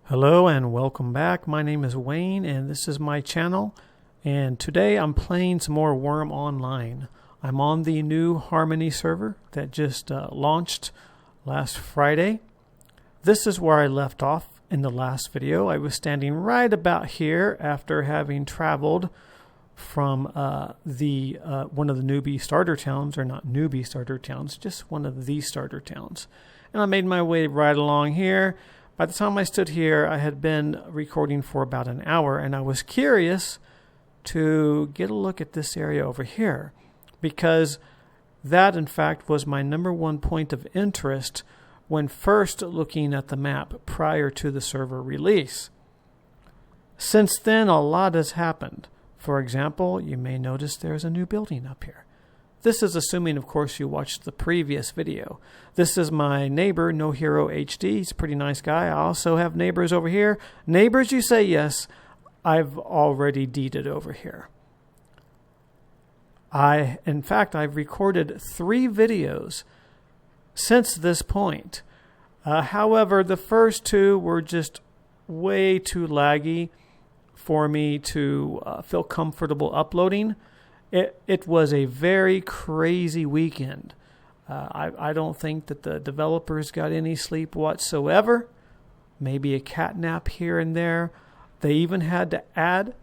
Hello and welcome back. My name is Wayne and this is my channel, and today I'm playing some more Wurm Online. I'm on the new Harmony server that just launched last Friday. This is where I left off in the last video. I was standing right about here after having traveled from one of the newbie starter towns, or not newbie starter towns, just one of the starter towns. And I made my way right along here. By the time I stood here, I had been recording for about an hour, and I was curious to get a look at this area over here, because that, in fact, was my number one point of interest when first looking at the map prior to the server release. Since then, a lot has happened. For example, you may notice there's a new building up here. This is assuming, of course, you watched the previous video. This is my neighbor, No Hero HD. He's a pretty nice guy. I also have neighbors over here. Neighbors, you say yes. I've already deeded over here. In fact, I've recorded 3 videos since this point. However, the first 2 were just way too laggy for me to feel comfortable uploading. It was a very crazy weekend. I don't think that the developers got any sleep whatsoever. Maybe a cat nap here and there. They even had to add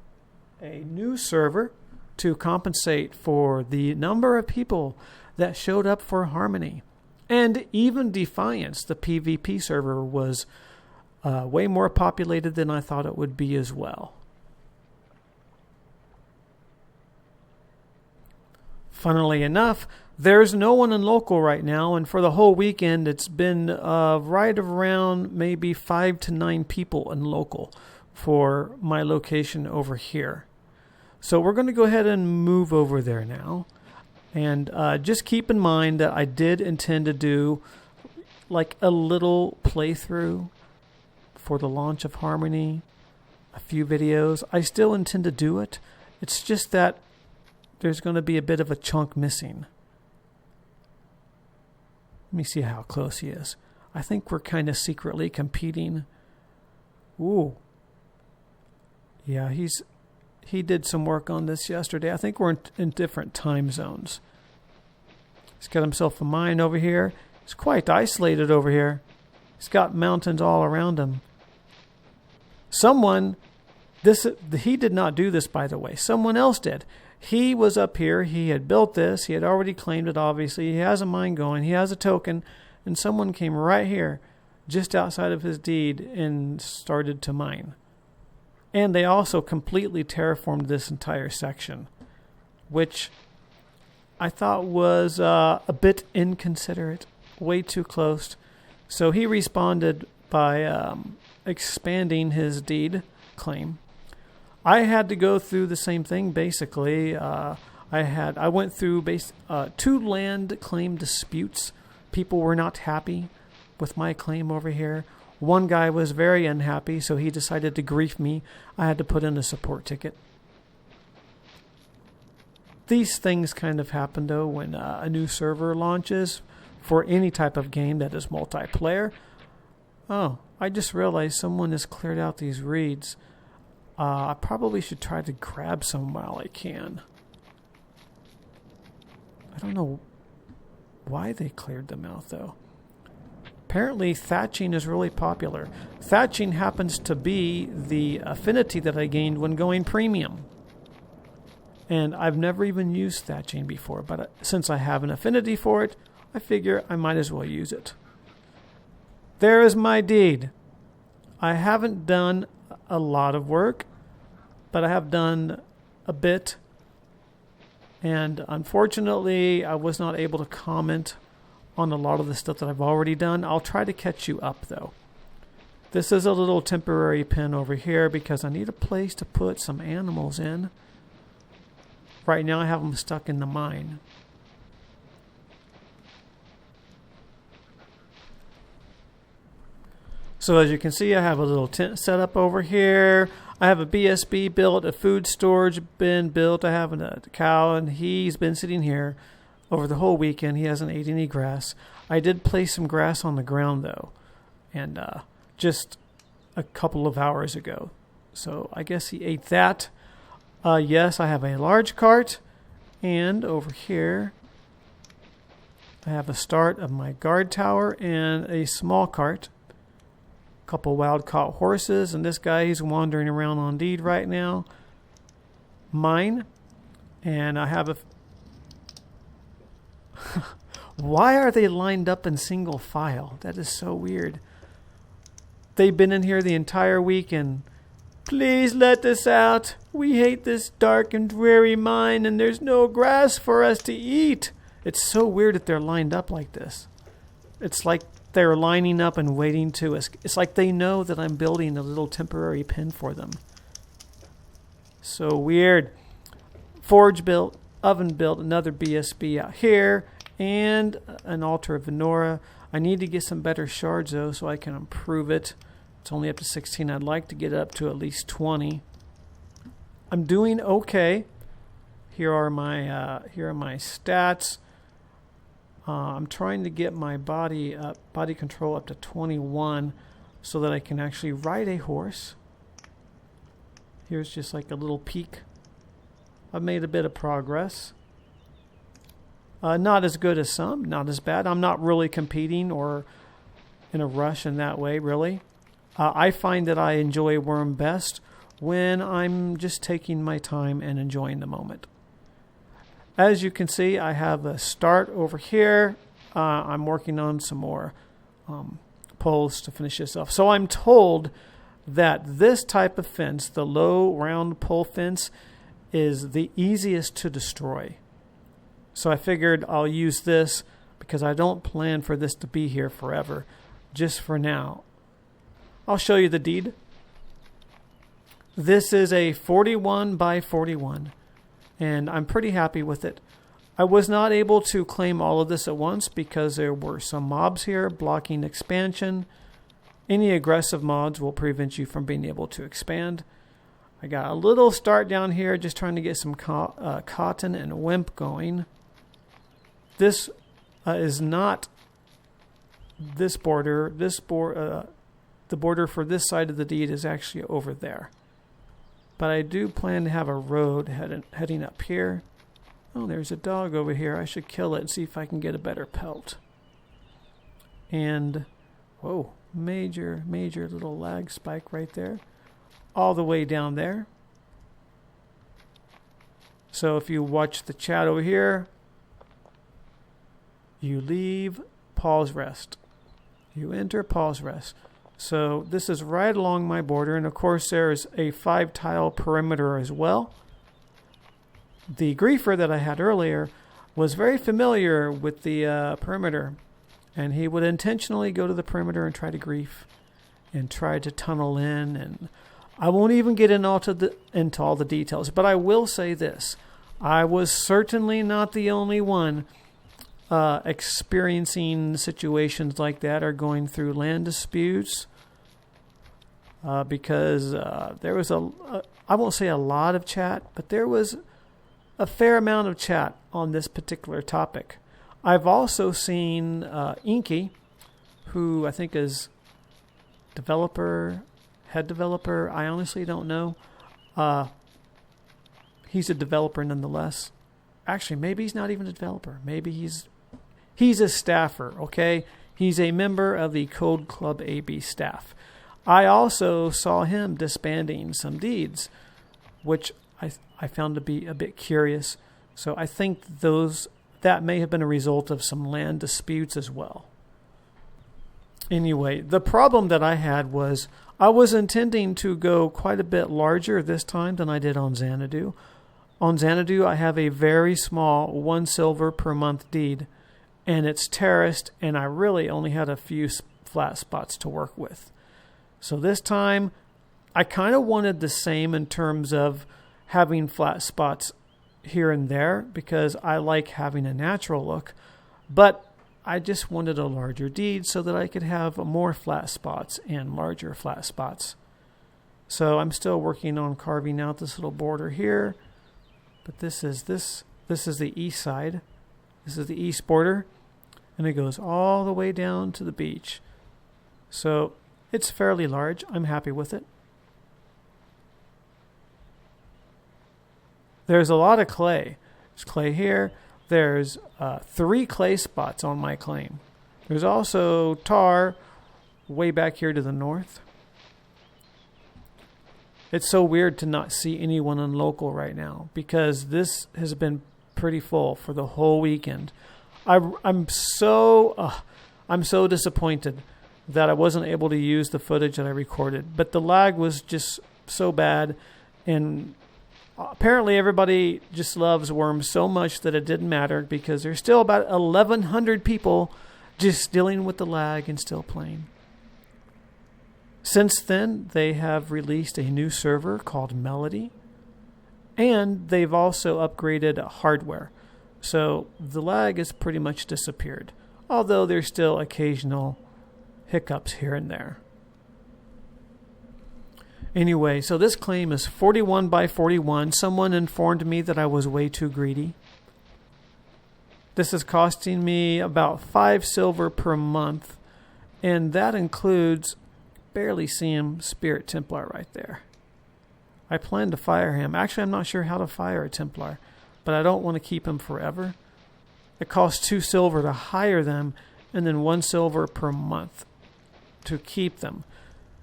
a new server to compensate for the number of people that showed up for Harmony. And even Defiance, the PvP server, was way more populated than I thought it would be as well. Funnily enough, there's no one in local right now, and for the whole weekend it's been right around maybe 5 to 9 people in local for my location over here. So we're going to go ahead and move over there now. And just keep in mind that I did intend to do like a little playthrough for the launch of Harmony, a few videos. I still intend to do it. It's just that there's going to be a bit of a chunk missing. Let me see how close he is. I think we're kind of secretly competing. Ooh. Yeah, he did some work on this yesterday. I think we're in different time zones. He's got himself a mine over here. He's quite isolated over here. He's got mountains all around him. He did not do this, by the way. Someone else did. He was up here. He had built this. He had already claimed it, obviously. He has a mine going. He has a token. And someone came right here, just outside of his deed, and started to mine. And they also completely terraformed this entire section, which I thought was a bit inconsiderate, way too close. So he responded by expanding his deed claim. I had to go through the same thing, basically. I went through 2 land claim disputes. People were not happy with my claim over here. One guy was very unhappy, so he decided to grief me. I had to put in a support ticket. These things kind of happen, though, when a new server launches for any type of game that is multiplayer. Oh, I just realized someone has cleared out these reeds. I probably should try to grab some while I can. I don't know why they cleared them out, though. Apparently, thatching is really popular. Thatching happens to be the affinity that I gained when going premium. And I've never even used thatching before, but since I have an affinity for it, I figure I might as well use it. There is my deed. I haven't done a lot of work, but I have done a bit. And unfortunately, I was not able to comment on a lot of the stuff that I've already done. I'll try to catch you up, though. This is a little temporary pen over here because I need a place to put some animals in. Right now I have them stuck in the mine. So as you can see, I have a little tent set up over here. I have a BSB built, a food storage bin built. I have a cow, and he's been sitting here over the whole weekend. He hasn't ate any grass. I did place some grass on the ground, though, and just a couple of hours ago. So I guess he ate that. Yes, I have a large cart, and over here I have a start of my guard tower and a small cart. A couple wild caught horses, and this guy, he's wandering around on deed right now. Mine. And I have a... Why are they lined up in single file? That is so weird. They've been in here the entire week and... Please let us out. We hate this dark and dreary mine, and there's no grass for us to eat. It's so weird that they're lined up like this. It's like they're lining up and waiting to... It's like they know that I'm building a little temporary pen for them. So weird. Forge built, oven built, another BSB out here, and an altar of Venora. I need to get some better shards, though, so I can improve it. It's only up to 16. I'd like to get it up to at least 20. I'm doing okay. Here are my stats. I'm trying to get my body control up to 21 so that I can actually ride a horse. Here's just like a little peek. I've made a bit of progress. Not as good as some, not as bad. I'm not really competing or in a rush in that way, really. I find that I enjoy Wurm best when I'm just taking my time and enjoying the moment. As you can see, I have a start over here. I'm working on some more poles to finish this off. So I'm told that this type of fence, the low round pole fence, is the easiest to destroy. So I figured I'll use this because I don't plan for this to be here forever, just for now. I'll show you the deed. This is a 41 by 41, and I'm pretty happy with it. I was not able to claim all of this at once because there were some mobs here blocking expansion. Any aggressive mods will prevent you from being able to expand. I got a little start down here just trying to get some cotton and wimp going. This is not this border. The border for this side of the deed is actually over there. But I do plan to have a road heading up here. Oh, there's a dog over here. I should kill it and see if I can get a better pelt. And, whoa, major little lag spike right there. All the way down there. So if you watch the chat over here, you leave, pause, rest. You enter, pause, rest. So this is right along my border, and of course there is a 5-tile perimeter as well. The griefer that I had earlier was very familiar with the perimeter, and he would intentionally go to the perimeter and try to grief and try to tunnel in, and I won't even get into all the details, but I will say this. I was certainly not the only one experiencing situations like that or going through land disputes because there was I won't say a lot of chat, but there was a fair amount of chat on this particular topic. I've also seen Inky, who I think is head developer, I honestly don't know. He's a developer nonetheless. Actually, maybe he's not even a developer. Maybe he's a staffer, okay? He's a member of the Code Club AB staff. I also saw him disbanding some deeds, which I found to be a bit curious. So I think that may have been a result of some land disputes as well. Anyway, the problem that I had was I was intending to go quite a bit larger this time than I did on Xanadu. On Xanadu, I have a very small 1 silver per month deed, and it's terraced, and I really only had a few flat spots to work with. So this time, I kind of wanted the same in terms of having flat spots here and there because I like having a natural look, but I just wanted a larger deed so that I could have more flat spots and larger flat spots. So I'm still working on carving out this little border here, but this is the east side. This is the east border, and it goes all the way down to the beach. So It's fairly large. I'm happy with it. There's a lot of clay. There's clay here. There's 3 clay spots on my claim. There's also tar way back here to the north. It's so weird to not see anyone on local right now because this has been pretty full for the whole weekend. I'm so disappointed that I wasn't able to use the footage that I recorded, but the lag was just so bad, and apparently everybody just loves Wurm so much that it didn't matter because there's still about 1,100 people just dealing with the lag and still playing. Since then, they have released a new server called Melody, and they've also upgraded hardware. So the lag has pretty much disappeared, although there's still occasional hiccups here and there. Anyway, so this claim is 41 by 41. Someone informed me that I was way too greedy. This is costing me about 5 silver per month, and that includes, barely see him, Spirit Templar right there. I plan to fire him. Actually, I'm not sure how to fire a Templar, but I don't want to keep him forever. It costs 2 silver to hire them, and then 1 silver per month to keep them.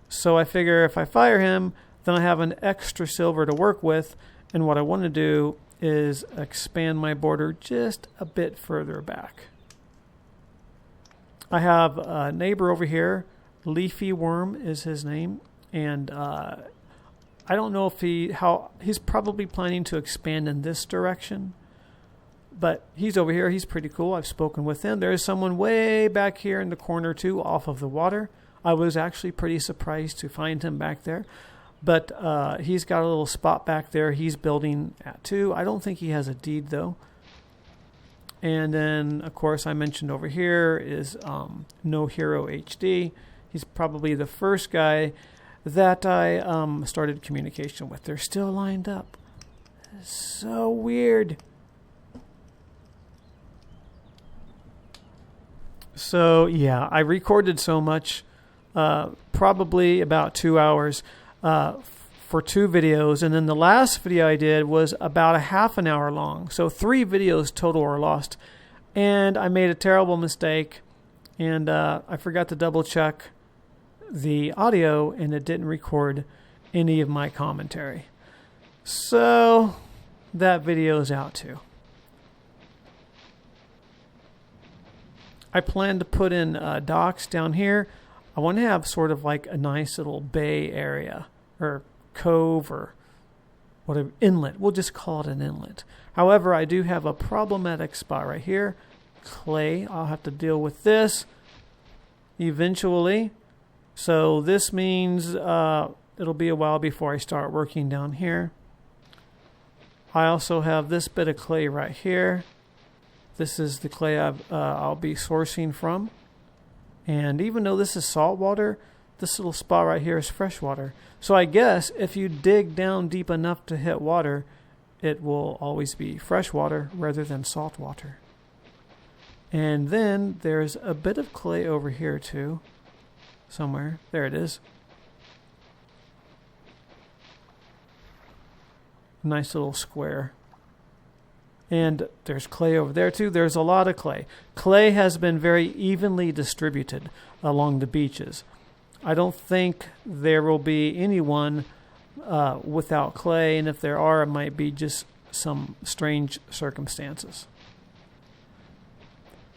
So I figure if I fire him, then I have an extra silver to work with, and what I want to do is expand my border just a bit further back. I have a neighbor over here, Leafy Worm is his name, and I don't know if he's probably planning to expand in this direction, but he's over here. He's pretty cool. I've spoken with him. There's someone way back here in the corner too, off of the water. I was actually pretty surprised to find him back there, but he's got a little spot back there he's building at too. I don't think he has a deed though. And then of course I mentioned over here is No Hero HD. He's probably the first guy that I started communication with. They're still lined up. It's so weird. So yeah, I recorded so much, probably about 2 hours for 2 videos, and then the last video I did was about a half an hour long. So 3 videos total are lost, and I made a terrible mistake, and I forgot to double check the audio, and it didn't record any of my commentary. So that video is out too. I plan to put in docks down here. I want to have sort of like a nice little bay area or cove or whatever, inlet. We'll just call it an inlet. However, I do have a problematic spot right here. Clay. I'll have to deal with this eventually. So this means it'll be a while before I start working down here. I also have this bit of clay right here. This is the clay I'll be sourcing from. And even though this is salt water, this little spot right here is fresh water. So I guess if you dig down deep enough to hit water, it will always be fresh water rather than salt water. And then there's a bit of clay over here too. Somewhere. There it is. Nice little square. And there's clay over there too. There's a lot of clay. Clay has been very evenly distributed along the beaches. I don't think there will be anyone without clay, and if there are, it might be just some strange circumstances.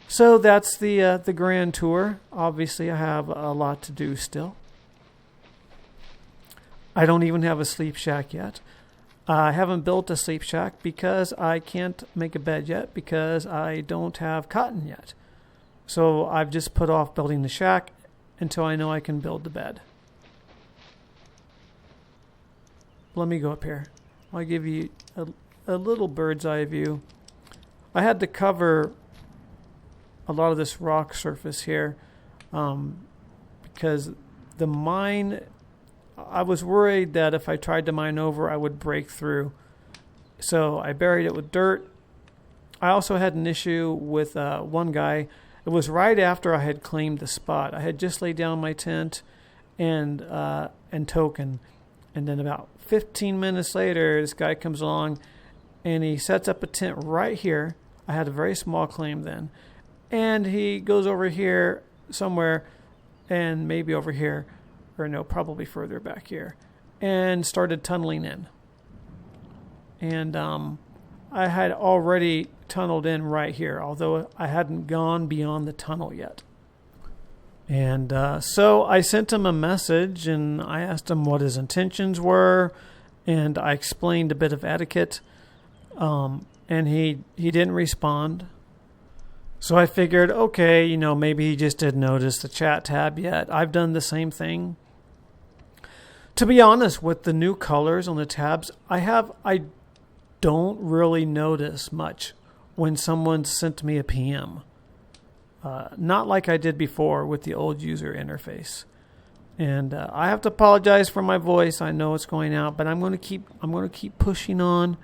So that's the grand tour. Obviously, I have a lot to do still. I don't even have a sleep shack yet. I haven't built a sleep shack because I can't make a bed yet because I don't have cotton yet. So I've just put off building the shack until I know I can build the bed. Let me go up here. I'll give you a little bird's eye view. I had to cover a lot of this rock surface here because the mine, I was worried that if I tried to mine over, I would break through. So I buried it with dirt. I also had an issue with one guy. It was right after I had claimed the spot. I had just laid down my tent, and token. And then about 15 minutes later, this guy comes along and he sets up a tent right here. I had a very small claim then. And he goes over here somewhere, and maybe over here, or no, probably further back here, and started tunneling in. And I had already tunneled in right here, although I hadn't gone beyond the tunnel yet. And so I sent him a message, and I asked him what his intentions were, and I explained a bit of etiquette, and he didn't respond. So I figured, okay, maybe he just didn't notice the chat tab yet. I've done the same thing. To be honest, with the new colors on the tabs, I don't really notice much when someone sent me a PM. Not like I did before with the old user interface. And I have to apologize for my voice. I know it's going out, but I'm going to keep pushing on,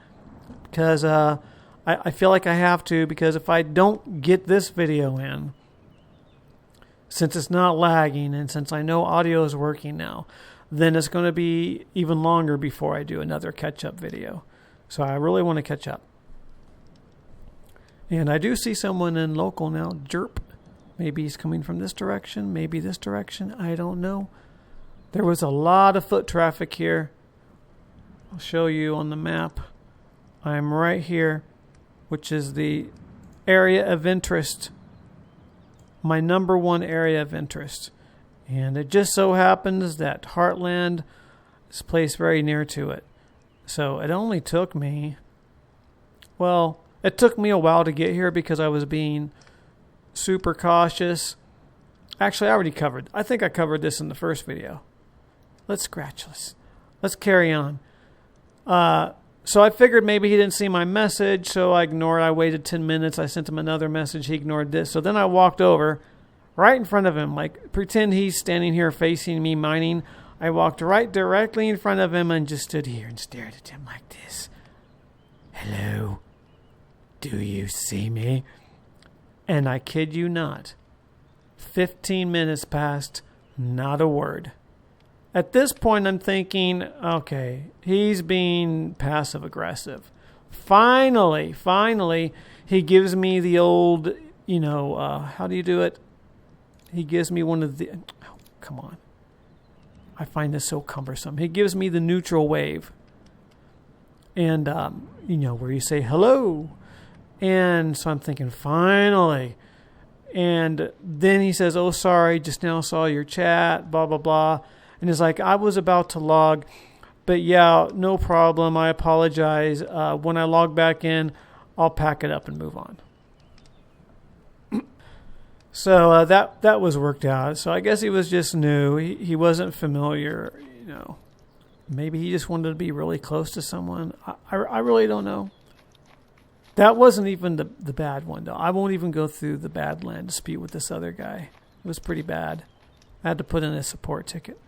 because I feel like I have to, because if I don't get this video in, since it's not lagging and since I know audio is working now, then it's going to be even longer before I do another catch-up video. So I really want to catch up. And I do see someone in local now, Jerp. Maybe he's coming from this direction, maybe this direction. I don't know. There was a lot of foot traffic here. I'll show you on the map. I'm right here, which is the area of interest, my number one area of interest. And it just so happens that Heartland is placed very near to it. So it only took me, it took me a while to get here because I was being super cautious. Actually, I think I covered this in the first video. Let's scratch this. Let's carry on. So I figured maybe he didn't see my message, so I ignored. I waited 10 minutes. I sent him another message. He ignored this. So then I walked over right in front of him, like pretend he's standing here facing me mining. I walked right directly in front of him and just stood here and stared at him like this. Hello, do you see me? And I kid you not, 15 minutes passed, not a word. At this point, I'm thinking, okay, he's being passive-aggressive. Finally, he gives me the old, how do you do it? He gives me one of the, oh, come on. I find this so cumbersome. He gives me the neutral wave. And, where you say hello. And so I'm thinking, finally. And then he says, oh, sorry, just now saw your chat, blah, blah, blah. And he's like, I was about to log, but yeah, no problem. I apologize. When I log back in, I'll pack it up and move on. So that was worked out. So I guess he was just new. He wasn't familiar, Maybe he just wanted to be really close to someone. I really don't know. That wasn't even the bad one, though. I won't even go through the Badland dispute with this other guy. It was pretty bad. I had to put in a support ticket.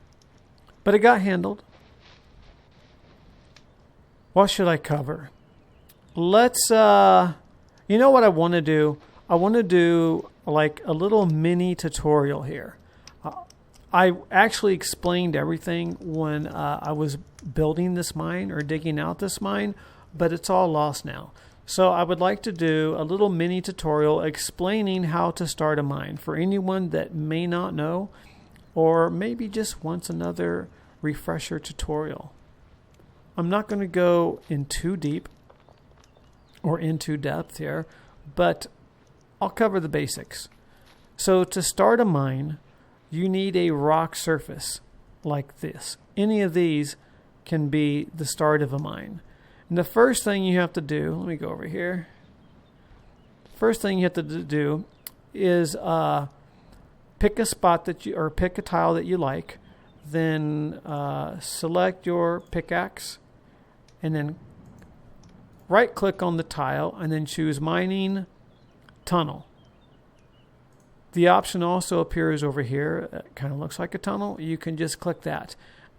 But it got handled. What should I cover? Let's, you know what I want to do? I want to do like a little mini tutorial here. I actually explained everything when I was building this mine or digging out this mine, but it's all lost now. So I would like to do a little mini tutorial explaining how to start a mine for anyone that may not know, or maybe just wants another refresher tutorial. I'm not going to go in too deep or into depth here, but I'll cover the basics. So to start a mine, you need a rock surface like this. Any of these can be the start of a mine. And the first thing you have to do, let me go over here. First thing you have to do is pick a spot or pick a tile that you like. Then select your pickaxe and then right click on the tile and then choose mining tunnel. The option also appears over here. It kind of looks like a tunnel. You can just click that.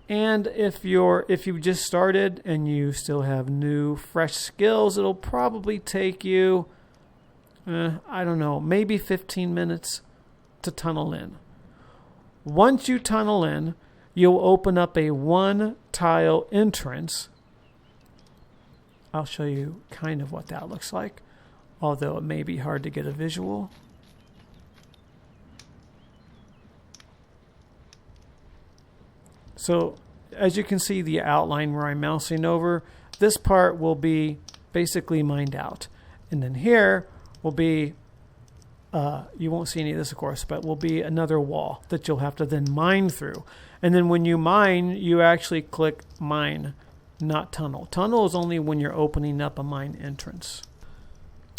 And if you've just started and you still have new fresh skills, it'll probably take you I don't know, maybe 15 minutes to tunnel in. Once you tunnel in, you'll open up a 1-tile entrance. I'll show you kind of what that looks like, although it may be hard to get a visual. So as you can see the outline where I'm mousing over, this part will be basically mined out. And then here will be, you won't see any of this of course, but will be another wall that you'll have to then mine through. And then when you mine, you actually click mine, not tunnel. Tunnel is only when you're opening up a mine entrance.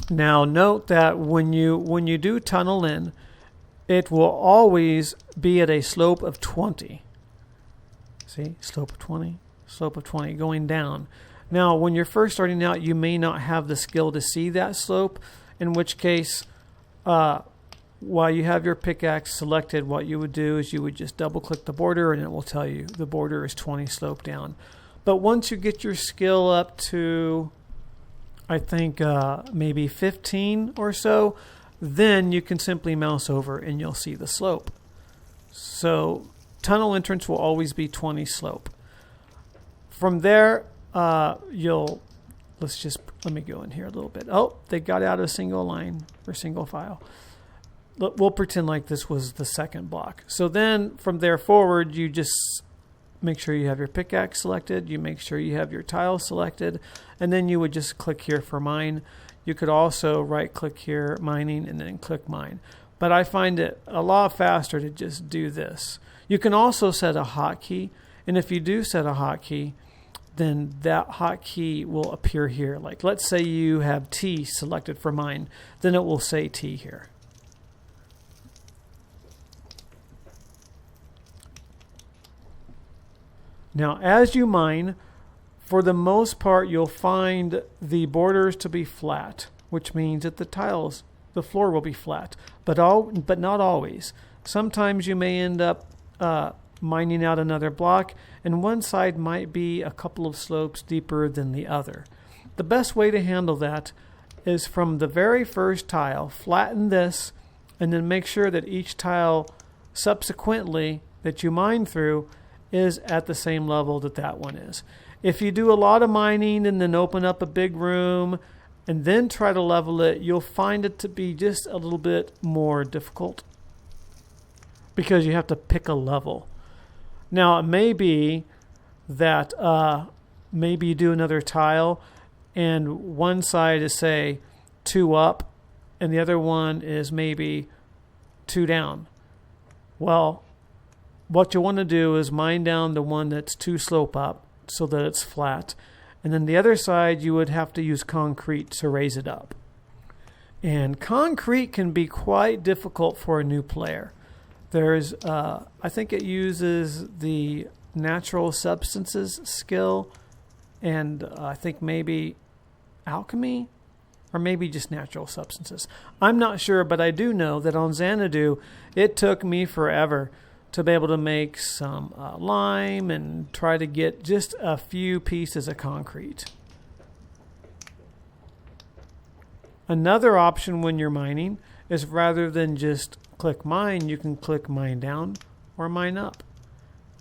Now note that when you do tunnel in, it will always be at a slope of 20. See, slope of 20, going down. Now, when you're first starting out, you may not have the skill to see that slope, in which case, while you have your pickaxe selected, what you would do is you would just double-click the border, and it will tell you the border is 20 slope down. But once you get your skill up to, I think, maybe 15 or so, then you can simply mouse over and you'll see the slope. So tunnel entrance will always be 20 slope. From there, let me go in here a little bit. Oh, they got out a single line or single file. We'll pretend like this was the second block. So then from there forward, you just make sure you have your pickaxe selected. You make sure you have your tile selected. And then you would just click here for mine. You could also right click here, mining, and then click mine. But I find it a lot faster to just do this. You can also set a hotkey. And if you do set a hotkey, then that hotkey will appear here. Like let's say you have T selected for mine, then it will say T here. Now as you mine, for the most part you'll find the borders to be flat, which means that the floor will be flat, but not always. Sometimes you may end up mining out another block, and one side might be a couple of slopes deeper than the other. The best way to handle that is from the very first tile, flatten this, and then make sure that each tile subsequently that you mine through is at the same level that that one is. If you do a lot of mining and then open up a big room and then try to level it, you'll find it to be just a little bit more difficult because you have to pick a level. Now, it may be that maybe you do another tile and one side is, say, 2 up and the other one is maybe 2 down. Well, what you want to do is mine down the one that's 2 slope up so that it's flat. And then the other side, you would have to use concrete to raise it up. And concrete can be quite difficult for a new player. There's, I think it uses the natural substances skill, and I think maybe alchemy, or maybe just natural substances. I'm not sure, but I do know that on Xanadu, it took me forever to be able to make some lime and try to get just a few pieces of concrete. Another option when you're mining is rather than just click mine, you can click mine down or mine up.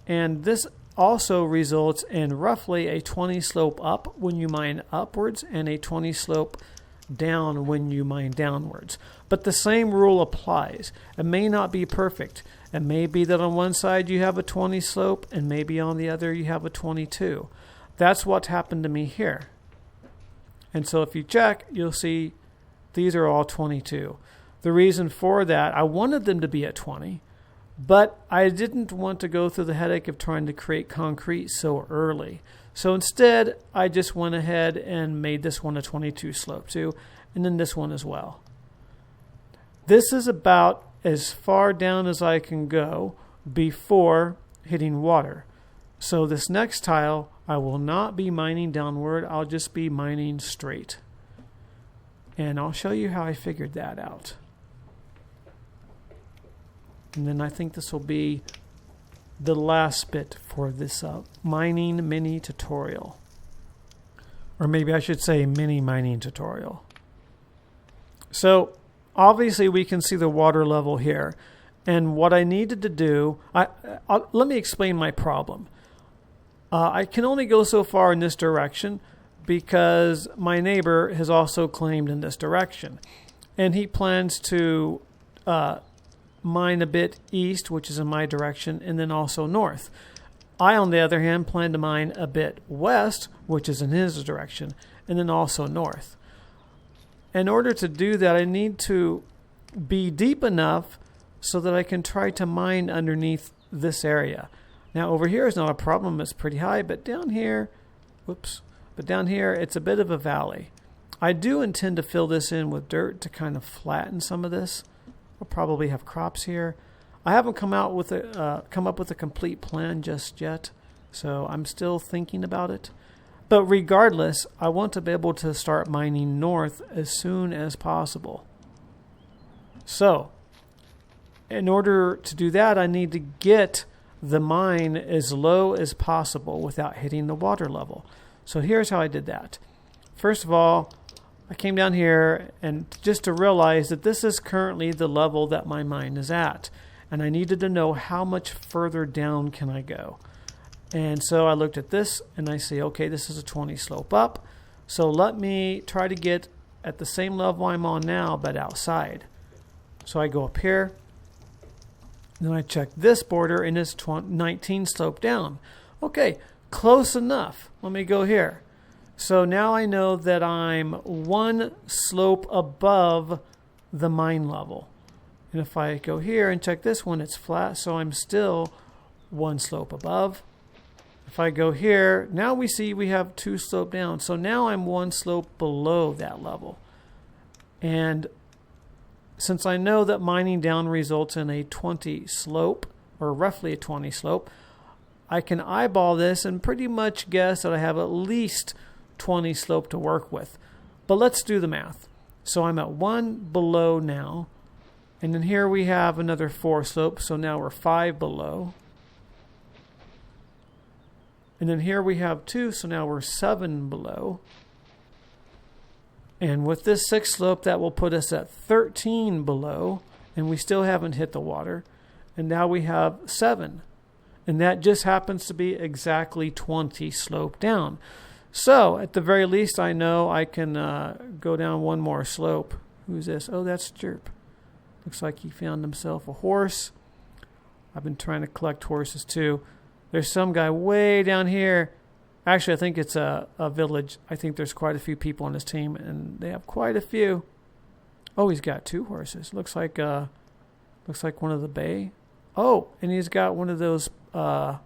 And this also results in roughly a 20 slope up when you mine upwards and a 20 slope down when you mine downwards. But the same rule applies. It may not be perfect. It may be that on one side you have a 20 slope and maybe on the other you have a 22. That's what happened to me here. And so if you check, you'll see these are all 22. The reason for that, I wanted them to be at 20, but I didn't want to go through the headache of trying to create concrete so early. So instead, I just went ahead and made this one a 22 slope too, and then this one as well. This is about as far down as I can go before hitting water. So this next tile, I will not be mining downward, I'll just be mining straight. And I'll show you how I figured that out. And then I think this will be the last bit for this mining mini tutorial. Or maybe I should say mini mining tutorial. So obviously we can see the water level here. And what I needed to do, let me explain my problem. I can only go so far in this direction because my neighbor has also claimed in this direction. And he plans to mine a bit east, which is in my direction, and then also north. I, on the other hand, plan to mine a bit west, which is in his direction, and then also north. In order to do that, I need to be deep enough so that I can try to mine underneath this area. Now, over here is not a problem. It's pretty high, but down here, down here, it's a bit of a valley. I do intend to fill this in with dirt to kind of flatten some of this. I'll probably have crops here. I haven't come up with a complete plan just yet, so I'm still thinking about it. But regardless, I want to be able to start mining north as soon as possible. So, in order to do that, I need to get the mine as low as possible without hitting the water level. So here's how I did that. First of all, I came down here and just to realize that this is currently the level that my mine is at. And I needed to know how much further down can I go. And so I looked at this and I say, okay, this is a 20 slope up. So let me try to get at the same level I'm on now, but outside. So I go up here. Then I check this border and it's 19 slope down. Okay, close enough. Let me go here. So now I know that I'm one slope above the mine level. And if I go here and check this one, it's flat, so I'm still one slope above. If I go here, now we see we have two slope down. So now I'm one slope below that level. And since I know that mining down results in a 20 slope, or roughly a 20 slope, I can eyeball this and pretty much guess that I have at least 20 slope to work with. But let's do the math. So I'm at one below now. And then here we have another 4 slope, so now we're 5 below. And then here we have 2, so now we're 7 below. And with this 6 slope, that will put us at 13 below, and we still haven't hit the water. And now we have 7. And that just happens to be exactly 20 slope down. So, at the very least, I know I can go down one more slope. Who's this? Oh, that's Chirp. Looks like he found himself a horse. I've been trying to collect horses too. There's some guy way down here. Actually, I think it's a village. I think there's quite a few people on his team, and they have quite a few. Oh, he's got 2 horses. Looks like one of the bay. Oh, and he's got one of those, what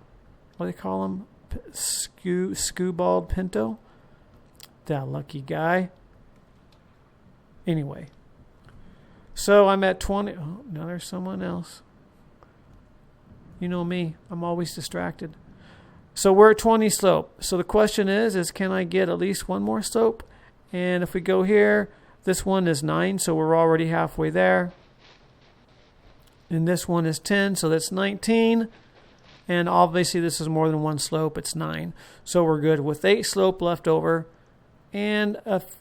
do they call them? Skewbald Pinto. That lucky guy. Anyway. So I'm at 20. Oh, now there's someone else. You know me. I'm always distracted. So we're at 20 slope. So the question is can I get at least one more slope? And if we go here, this one is 9, so we're already halfway there. And this one is 10, so that's 19. And obviously this is more than one slope. It's 9. So we're good with 8 slope left over. And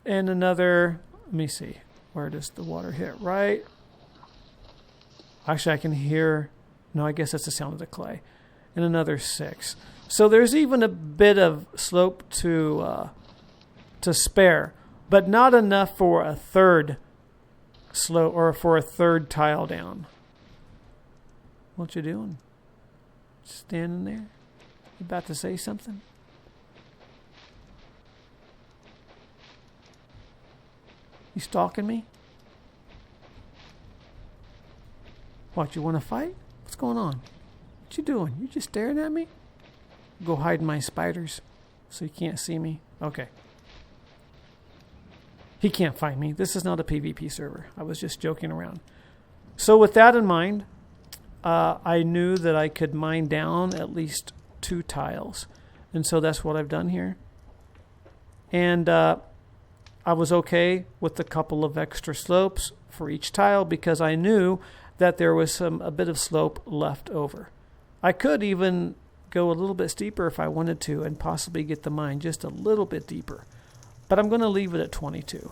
another, let me see. Where does the water hit? Right. Actually, I can hear. No, I guess that's the sound of the clay. And another 6. So there's even a bit of slope to spare, but not enough for a third slope or for a third tile down. What you doing? Standing there? You about to say something? You stalking me? What, you want to fight? What's going on? What you doing? You just staring at me? Go hide in my spiders so you can't see me. Okay. He can't find me. This is not a PvP server. I was just joking around. So with that in mind, I knew that I could mine down at least 2 tiles. And so that's what I've done here. And I was okay with a couple of extra slopes for each tile because I knew that there was a bit of slope left over. I could even go a little bit steeper if I wanted to and possibly get the mine just a little bit deeper. But I'm going to leave it at 22.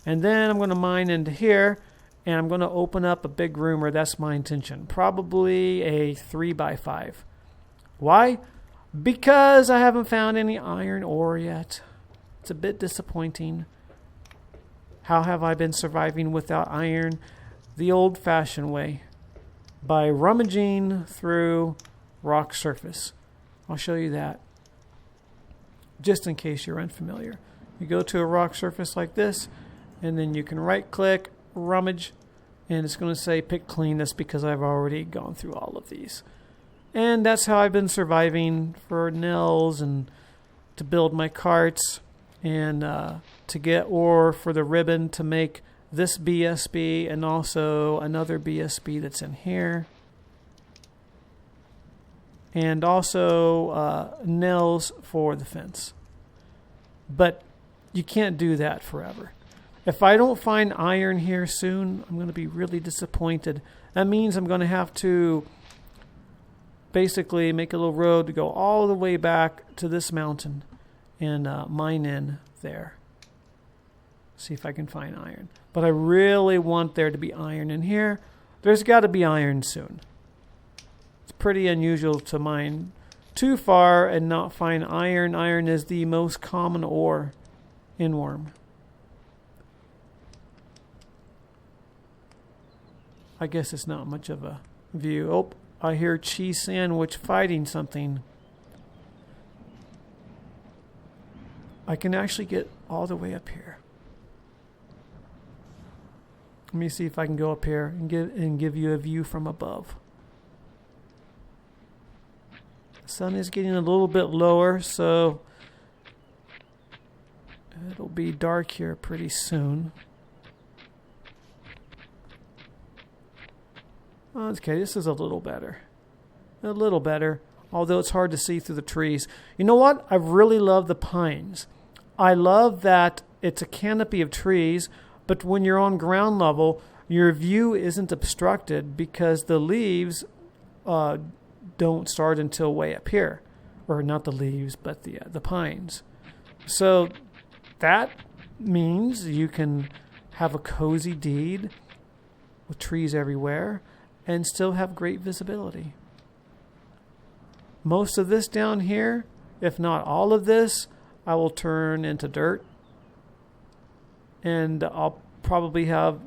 And then I'm going to mine into here. and I'm going to open up a big room, or that's my intention. Probably a 3x5. Why? Because I haven't found any iron ore yet. It's a bit disappointing. How have I been surviving without iron? The old-fashioned way. By rummaging through rock surface. I'll show you that. Just in case you're unfamiliar. You go to a rock surface like this, and then you can right-click, rummage, and it's going to say pick clean. That's because I've already gone through all of these. And that's how I've been surviving for nails and to build my carts and to get ore for the ribbon to make this BSB and also another BSB that's in here. And also nails for the fence. But you can't do that forever. If I don't find iron here soon, I'm going to be really disappointed. That means I'm going to have to basically make a little road to go all the way back to this mountain and mine in there. See if I can find iron. But I really want there to be iron in here. There's got to be iron soon. It's pretty unusual to mine too far and not find iron. Iron is the most common ore in Wurm. I guess it's not much of a view. Oh, I hear Cheese Sandwich fighting something. I can actually get all the way up here. Let me see if I can go up here and give you a view from above. The sun is getting a little bit lower, so it'll be dark here pretty soon. Okay, this is a little better. A little better, although it's hard to see through the trees. You know what? I really love the pines. I love that it's a canopy of trees, but when you're on ground level, your view isn't obstructed because the leaves don't start until way up here. Or not the leaves, but the pines. So that means you can have a cozy deed with trees everywhere and still have great visibility. Most of this down here, if not all of this, I will turn into dirt. And I'll probably have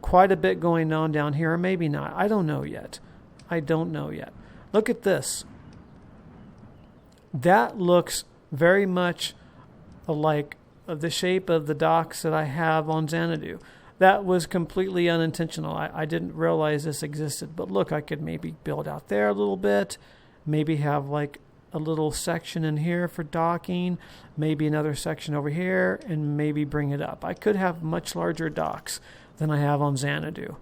quite a bit going on down here, or maybe not. I don't know yet. I don't know yet. Look at this. That looks very much like the shape of the docks that I have on Xanadu. That was completely unintentional. I didn't realize this existed. But look, I could maybe build out there a little bit. Maybe have like a little section in here for docking. Maybe another section over here. And maybe bring it up. I could have much larger docks than I have on Xanadu.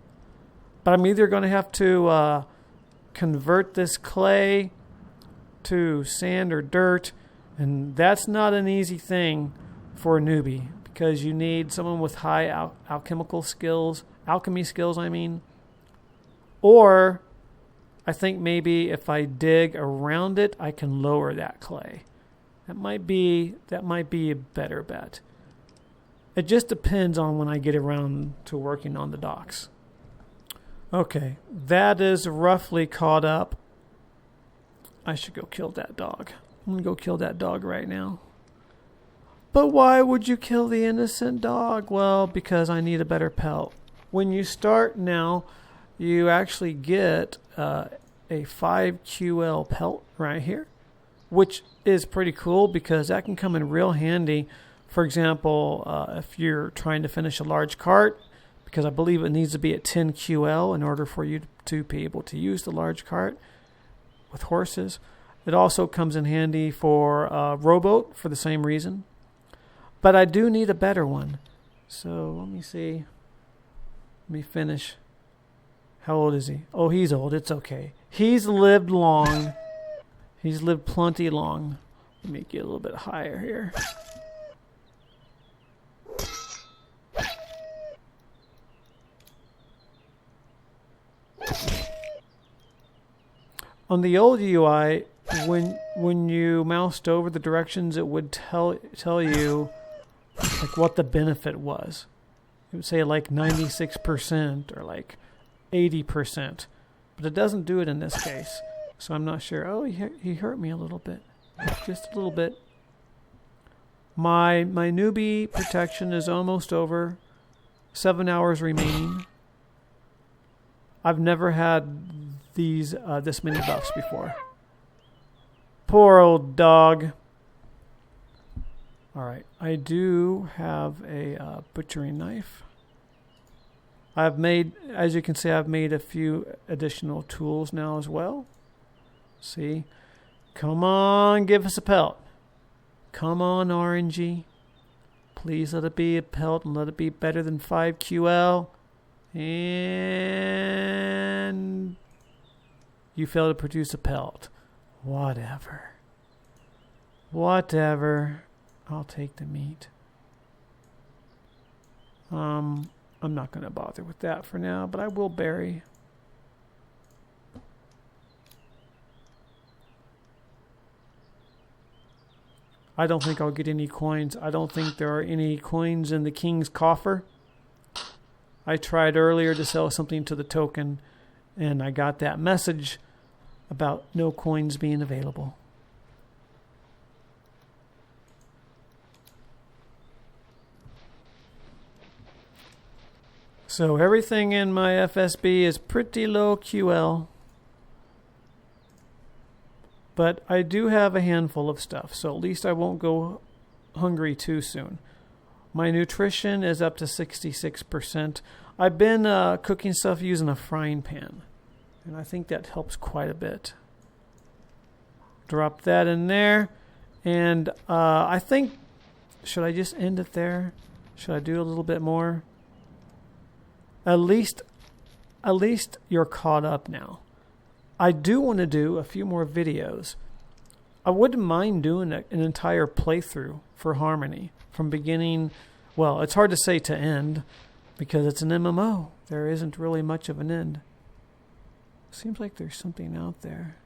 But I'm either going to have to convert this clay to sand or dirt. And that's not an easy thing for a newbie. Because you need someone with high alchemy skills, Or I think maybe if I dig around it, I can lower that clay. That might be a better bet. It just depends on when I get around to working on the docks. Okay, that is roughly caught up. I should go kill that dog. I'm going to go kill that dog right now. But why would you kill the innocent dog? Well, because I need a better pelt. When you start now, you actually get a 5QL pelt right here, which is pretty cool because that can come in real handy. For example, if you're trying to finish a large cart, because I believe it needs to be at 10 QL in order for you to be able to use the large cart with horses. It also comes in handy for a rowboat for the same reason. But I do need a better one. So let me see. Let me finish. How old is he? Oh, he's old. It's okay. He's lived long. He's lived plenty long. Let me get a little bit higher here. On the old UI, when you moused over the directions, it would tell you like what the benefit was. It would say like 96% or like 80%. But it doesn't do it in this case. So I'm not sure. Oh, he hurt me a little bit. Just a little bit. My newbie protection is almost over. 7 hours remaining. I've never had these this many buffs before. Poor old dog. Alright, I do have a butchery knife. I've made, as you can see, I've made a few additional tools now as well. See? Come on, give us a pelt. Come on, RNG. Please let it be a pelt and let it be better than 5QL. And you fail to produce a pelt. Whatever. Whatever. I'll take the meat. I'm not going to bother with that for now, but I will bury. I don't think I'll get any coins. I don't think there are any coins in the king's coffer. I tried earlier to sell something to the token, and I got that message about no coins being available. So everything in my FSB is pretty low QL. But I do have a handful of stuff, so at least I won't go hungry too soon. My nutrition is up to 66%. I've been cooking stuff using a frying pan, and I think that helps quite a bit. Drop that in there, and I think, should I just end it there? Should I do a little bit more? At least you're caught up now. I do want to do a few more videos. I wouldn't mind doing an entire playthrough for Harmony from beginning. Well, it's hard to say to end because it's an MMO. There isn't really much of an end. Seems like there's something out there.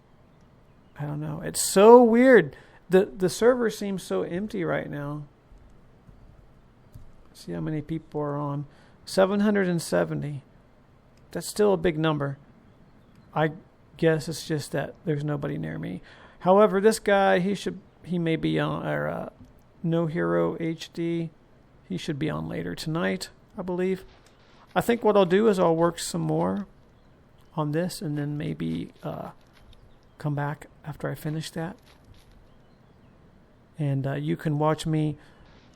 I don't know. It's so weird. The server seems so empty right now. Let's see how many people are on. 770. That's still a big number. I guess it's just that there's nobody near me. However, this guy, he may be on No Hero HD. He should be on later tonight, I believe. I think what I'll do is I'll work some more on this and then maybe come back after I finish that. And you can watch me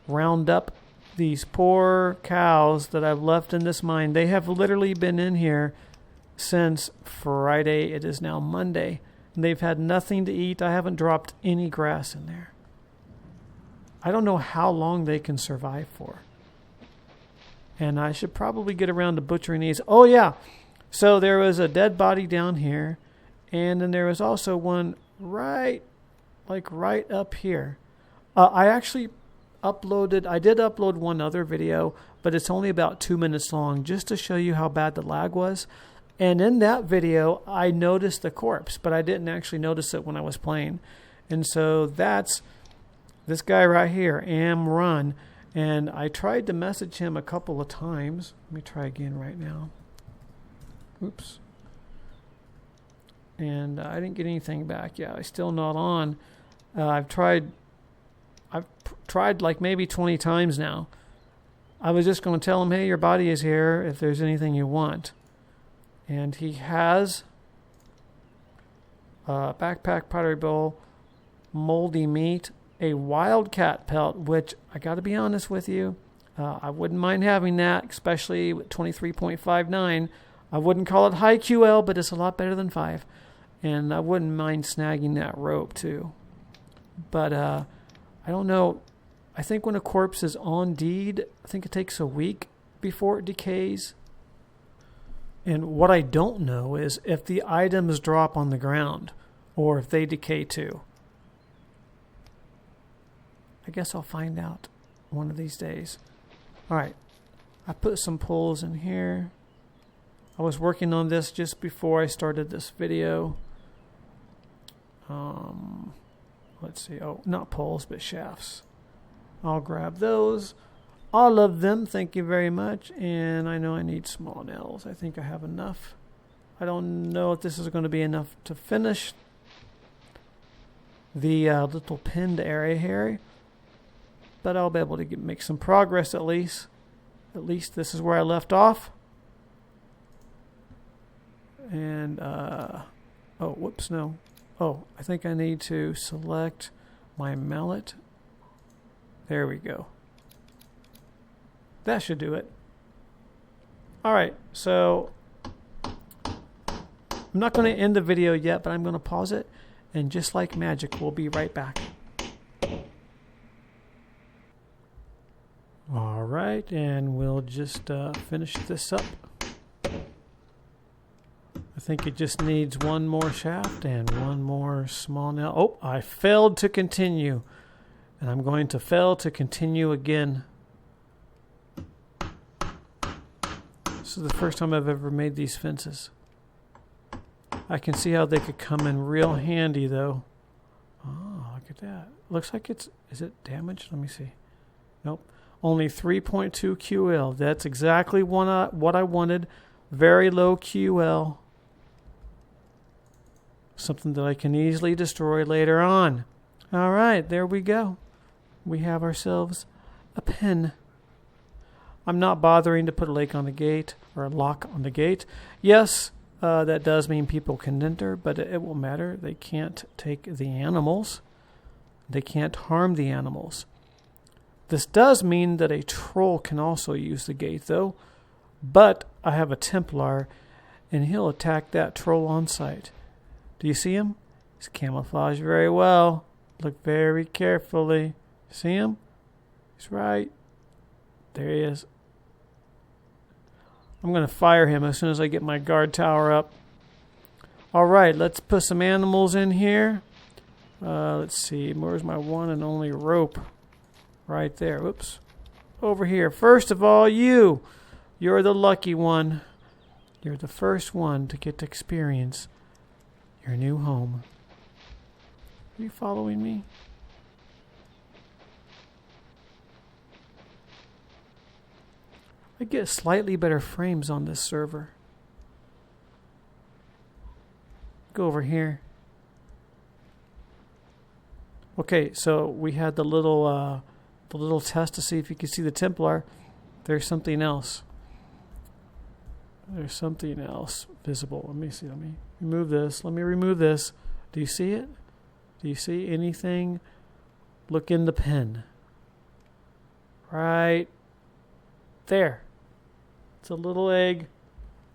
round up these poor cows that I've left in this mine. They have literally been in here since Friday. It is now Monday. And they've had nothing to eat. I haven't dropped any grass in there. I don't know how long they can survive for. And I should probably get around to butchering these. Oh, yeah. So there was a dead body down here. And then there was also one right up here. I actually I did upload one other video, but it's only about 2 minutes long just to show you how bad the lag was. And in that video, I noticed the corpse, but I didn't actually notice it when I was playing. And so that's this guy right here, Run. And I tried to message him a couple of times. Let me try again right now. Oops. And I didn't get anything back. Yeah, I'm still not on. I've tried like maybe 20 times now. I was just going to tell him, hey, your body is here if there's anything you want. And he has a backpack, pottery bowl, moldy meat, a wildcat pelt, which I got to be honest with you, I wouldn't mind having that, especially with 23.59. I wouldn't call it high QL, but it's a lot better than 5. And I wouldn't mind snagging that rope too. But I don't know. I think when a corpse is on deed, I think it takes a week before it decays. And what I don't know is if the items drop on the ground or if they decay too. I guess I'll find out one of these days. All right. I put some poles in here. I was working on this just before I started this video. Let's see. Oh, not poles, but shafts. I'll grab those. all of them. Thank you very much. And I know I need small nails. I think I have enough. I don't know if this is going to be enough to finish the little pinned area here, but I'll be able to make some progress at least. At least this is where I left off. And, oh, whoops, no. Oh, I think I need to select my mallet. There we go. That should do it. Alright, so I'm not going to end the video yet, but I'm going to pause it. And just like magic, we'll be right back. Alright, and we'll just finish this up. I think it just needs one more shaft and one more small nail. Oh, I failed to continue. And I'm going to fail to continue again. This is the first time I've ever made these fences. I can see how they could come in real handy though. Oh, look at that. Looks like is it damaged? Let me see. Nope. Only 3.2 QL. That's exactly what I wanted. Very low QL. Something that I can easily destroy later on. Alright, there we go. We have ourselves a pen. I'm not bothering to put a lock on the gate, or a lock on the gate. Yes, that does mean people can enter, but it won't matter. They can't take the animals. They can't harm the animals. This does mean that a troll can also use the gate, though. But I have a Templar, and he'll attack that troll on sight. Do you see him? He's camouflaged very well. Look very carefully. See him? He's right. There he is. I'm going to fire him as soon as I get my guard tower up. Alright, let's put some animals in here. Let's see. Where's my one and only rope? Right there. Whoops. Over here. First of all, you. You're the lucky one. You're the first one to get to experience your new home. Are you following me? I get slightly better frames on this server. Go over here. Okay, so we had the little test to see if you can see the Templar. There's something else. There's something else visible. Let me see. Let me remove this. Let me remove this. Do you see it? Do you see anything? Look in the pen. Right there. It's a little egg.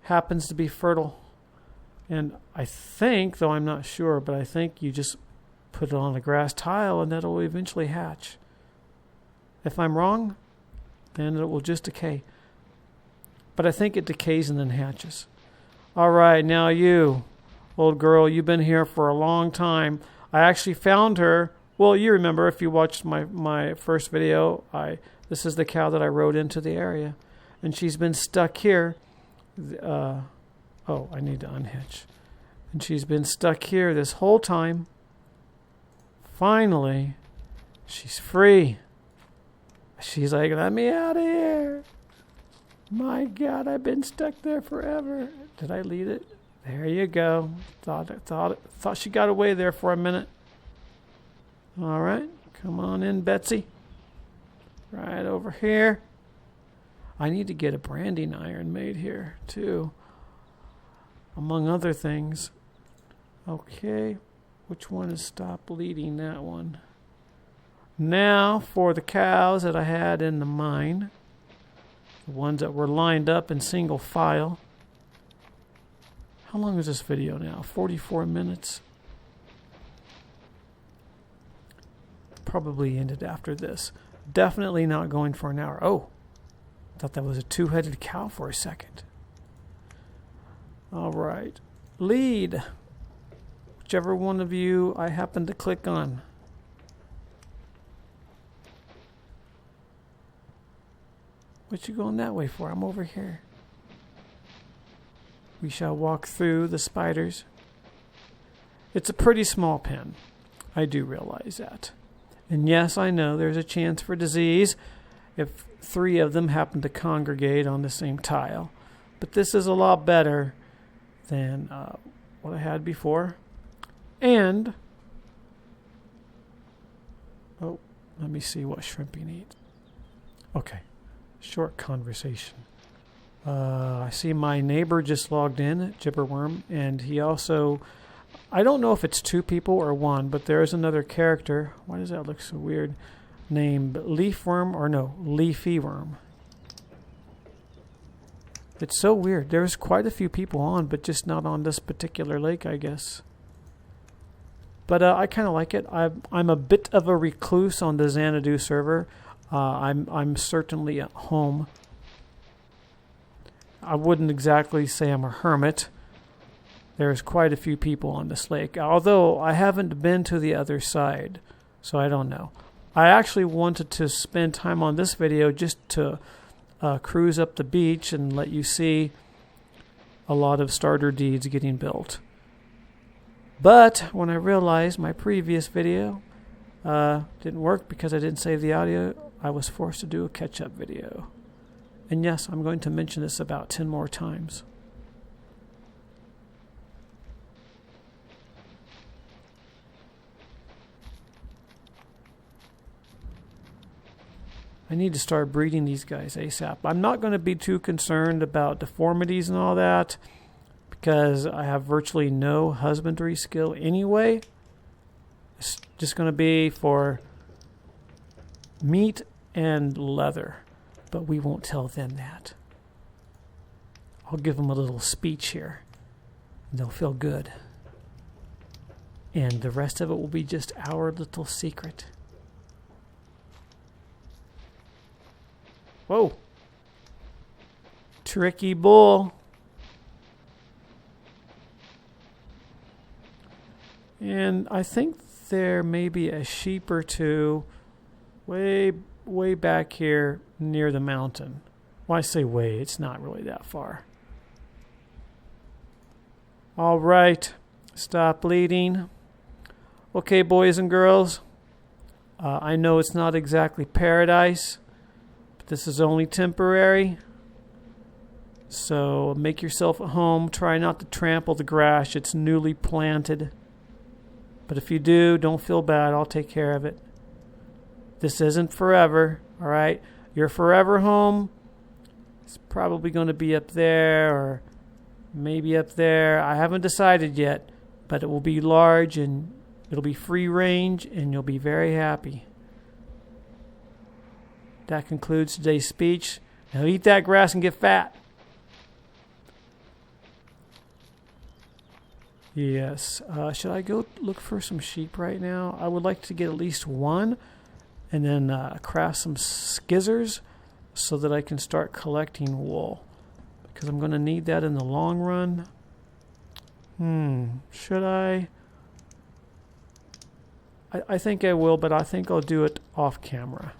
Happens to be fertile. And I think, though I'm not sure, but I think you just put it on a grass tile and that'll eventually hatch. If I'm wrong, then it will just decay. But I think it decays and then hatches. Alright, now you, old girl, you've been here for a long time. I actually found her. Well, you remember if you watched my first video, this is the cow that I rode into the area. And she's been stuck here. Oh, I need to unhitch. And she's been stuck here this whole time. Finally, she's free. She's like, let me out of here. My God, I've been stuck there forever. Did I lead it? There you go. Thought she got away there for a minute. All right, come on in, Betsy. Right over here. I need to get a branding iron made here, too. Among other things. Okay, which one is stop bleeding? That one. Now for the cows that I had in the mine. The ones that were lined up in single file. How long is this video now? 44 minutes. Probably ended after this. Definitely not going for an hour. Oh, I thought that was a two-headed cow for a second. All right. Lead. Whichever one of you I happen to click on. What you going that way for? I'm over here. We shall walk through the spiders. It's a pretty small pen. I do realize that. And yes, I know there's a chance for disease. if 3 of them happen to congregate on the same tile. But this is a lot better than what I had before. And, oh, let me see what shrimp he needs. Okay, short conversation. I see my neighbor just logged in, Gibberworm, and he also, I don't know if it's 2 people or 1, but there is another character. Why does that look so weird? Named Leafy Worm. It's so weird. There's quite a few people on, but just not on this particular lake, I guess. But I kind of like it. I'm a bit of a recluse on the Xanadu server. I'm certainly at home. I wouldn't exactly say I'm a hermit. There's quite a few people on this lake, although I haven't been to the other side, so I don't know. I actually wanted to spend time on this video just to cruise up the beach and let you see a lot of starter deeds getting built. But when I realized my previous video didn't work because I didn't save the audio, I was forced to do a catch-up video. And yes, I'm going to mention this about 10 more times. I need to start breeding these guys ASAP. I'm not going to be too concerned about deformities and all that because I have virtually no husbandry skill anyway. It's just going to be for meat and leather, but we won't tell them that. I'll give them a little speech here. They'll feel good. And the rest of it will be just our little secret. Whoa. Tricky bull. And I think there may be a sheep or 2 way back here near the mountain. Well, I say way, it's not really that far. All right, stop bleeding. Okay, boys and girls, I know it's not exactly paradise, but this is only temporary. So make yourself at home. Try not to trample the grass. It's newly planted. But if you do, don't feel bad. I'll take care of it. This isn't forever, all right? Your forever home is probably going to be up there or maybe up there. I haven't decided yet, but it will be large and it'll be free range and you'll be very happy. That concludes today's speech. Now eat that grass and get fat. Yes. Should I go look for some sheep right now? I would like to get at least 1 and then craft some skizzers so that I can start collecting wool. Because I'm going to need that in the long run. Should I? I think I will, but I think I'll do it off camera.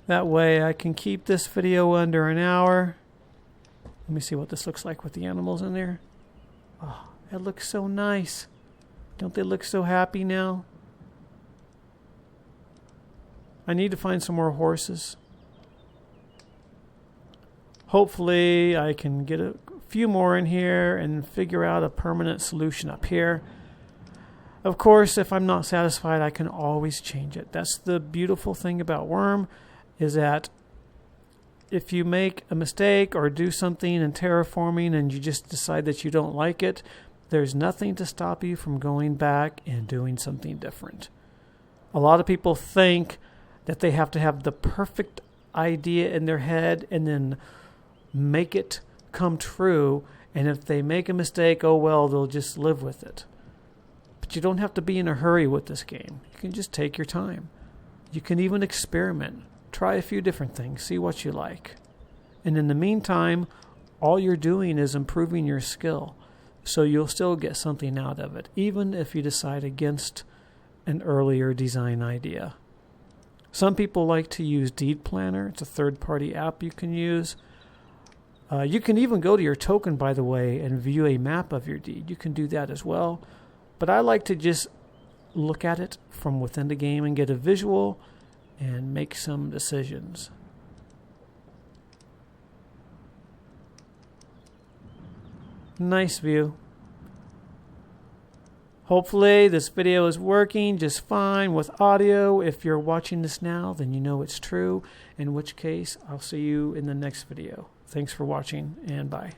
That way I can keep this video under an hour. Let me see what this looks like with the animals in there. Oh, it looks so nice. Don't they look so happy now? I need to find some more horses. Hopefully I can get a few more in here and figure out a permanent solution up here. Of course, if I'm not satisfied, I can always change it. That's the beautiful thing about Wurm, is that if you make a mistake or do something in terraforming and you just decide that you don't like it, there's nothing to stop you from going back and doing something different. A lot of people think that they have to have the perfect idea in their head and then make it come true, and if they make a mistake, oh well, they'll just live with it. But you don't have to be in a hurry with this game. You can just take your time. You can even experiment. Try a few different things, see what you like. And in the meantime, all you're doing is improving your skill. So you'll still get something out of it, even if you decide against an earlier design idea. Some people like to use Deed Planner. It's a third-party app you can use. You can even go to your token, by the way, and view a map of your deed. You can do that as well. But I like to just look at it from within the game and get a visual and make some decisions. Nice view. Hopefully this video is working just fine with audio. If you're watching this now, then you know it's true, in which case I'll see you in the next video. Thanks for watching, and bye.